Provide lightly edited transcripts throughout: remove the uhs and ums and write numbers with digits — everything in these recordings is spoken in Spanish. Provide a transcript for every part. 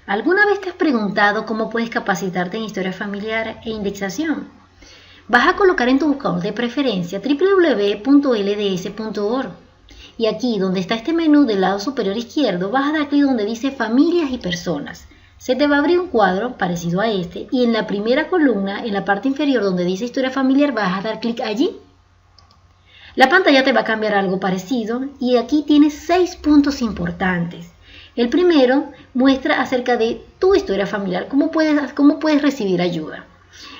¿Alguna vez te has preguntado cómo puedes capacitarte en historia familiar e indexación? Vas a colocar en tu buscador de preferencia www.lds.org y aquí donde está este menú del lado superior izquierdo vas a dar clic donde dice familias y personas. Se te va a abrir un cuadro parecido a este y en la primera columna, en la parte inferior donde dice historia familiar, vas a dar clic allí. La pantalla te va a cambiar a algo parecido y aquí tienes 6 puntos importantes. El primero muestra acerca de tu historia familiar, cómo puedes recibir ayuda.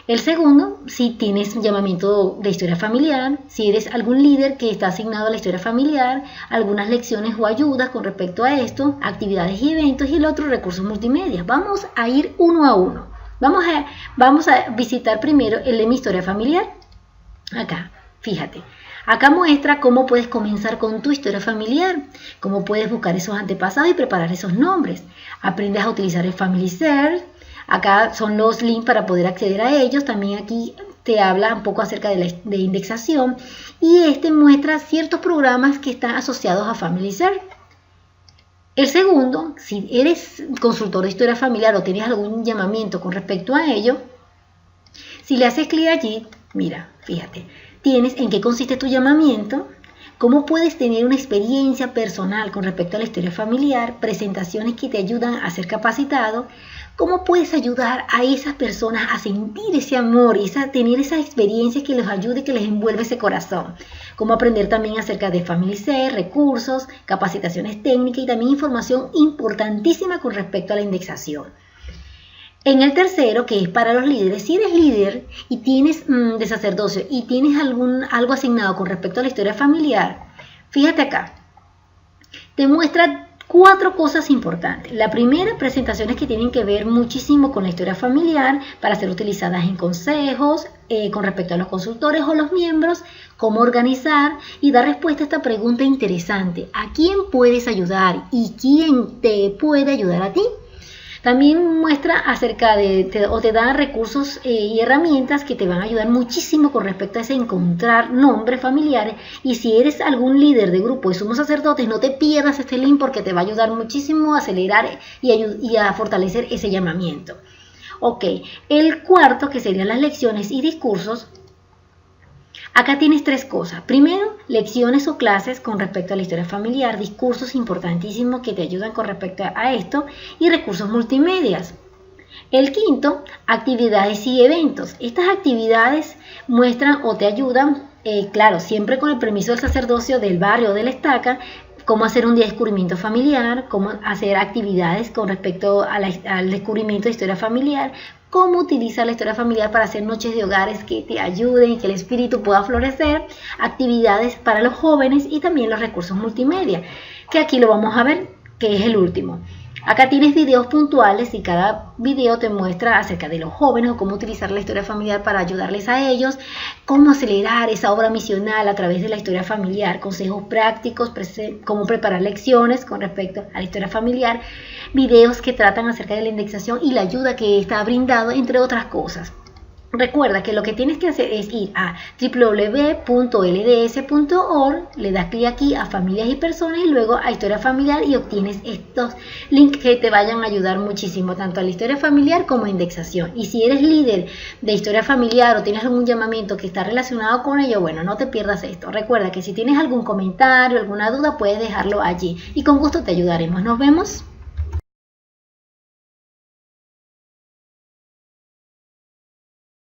El segundo, si tienes un llamamiento de historia familiar, si eres algún líder que está asignado a la historia familiar, algunas lecciones o ayudas con respecto a esto, actividades y eventos, y el otro, recursos multimedia. Vamos a ir uno a uno. Vamos a visitar primero el de mi historia familiar. Acá, fíjate. Acá muestra cómo puedes comenzar con tu historia familiar, cómo puedes buscar esos antepasados y preparar esos nombres. Aprendes a utilizar el Family Search. Acá son los links para poder acceder a ellos. También aquí te habla un poco acerca de indexación. Y este muestra ciertos programas que están asociados a Family Search. El segundo, si eres consultor de historia familiar o tienes algún llamamiento con respecto a ello, si le haces clic allí, mira, fíjate. Tienes en qué consiste tu llamamiento, cómo puedes tener una experiencia personal con respecto a la historia familiar, presentaciones que te ayudan a ser capacitado, cómo puedes ayudar a esas personas a sentir ese amor y tener esas experiencias que les ayude, que les envuelve ese corazón, cómo aprender también acerca de Family Search, recursos, capacitaciones técnicas y también información importantísima con respecto a la indexación. En el tercero, que es para los líderes, si eres líder y tienes de sacerdocio y tienes algo asignado con respecto a la historia familiar, fíjate acá, te muestra 4 cosas importantes. La primera, presentaciones que tienen que ver muchísimo con la historia familiar para ser utilizadas en consejos, con respecto a los consultores o los miembros, cómo organizar y dar respuesta a esta pregunta interesante. ¿A quién puedes ayudar y quién te puede ayudar a ti? También muestra acerca te da recursos y herramientas que te van a ayudar muchísimo con respecto a ese encontrar nombres familiares. Y si eres algún líder de grupo de sumos sacerdotes, no te pierdas este link porque te va a ayudar muchísimo a acelerar y a fortalecer ese llamamiento. Ok, el cuarto, que serían las lecciones y discursos. Acá tienes 3 cosas. Primero, lecciones o clases con respecto a la historia familiar, discursos importantísimos que te ayudan con respecto a esto y recursos multimedias. El quinto, actividades y eventos. Estas actividades muestran o te ayudan, claro, siempre con el permiso del sacerdocio del barrio o de la estaca, cómo hacer un día de descubrimiento familiar, cómo hacer actividades con respecto al descubrimiento de historia familiar, cómo utilizar la historia familiar para hacer noches de hogares que te ayuden y que el espíritu pueda florecer, actividades para los jóvenes y también los recursos multimedia, que aquí lo vamos a ver, que es el último. Acá tienes videos puntuales y cada video te muestra acerca de los jóvenes o cómo utilizar la historia familiar para ayudarles a ellos, cómo acelerar esa obra misional a través de la historia familiar, consejos prácticos, cómo preparar lecciones con respecto a la historia familiar, videos que tratan acerca de la indexación y la ayuda que está brindado, entre otras cosas. Recuerda que lo que tienes que hacer es ir a www.lds.org, le das clic aquí a familias y personas y luego a historia familiar y obtienes estos links que te vayan a ayudar muchísimo tanto a la historia familiar como a indexación. Y si eres líder de historia familiar o tienes algún llamamiento que está relacionado con ello, bueno, no te pierdas esto. Recuerda que si tienes algún comentario, alguna duda, puedes dejarlo allí y con gusto te ayudaremos. Nos vemos.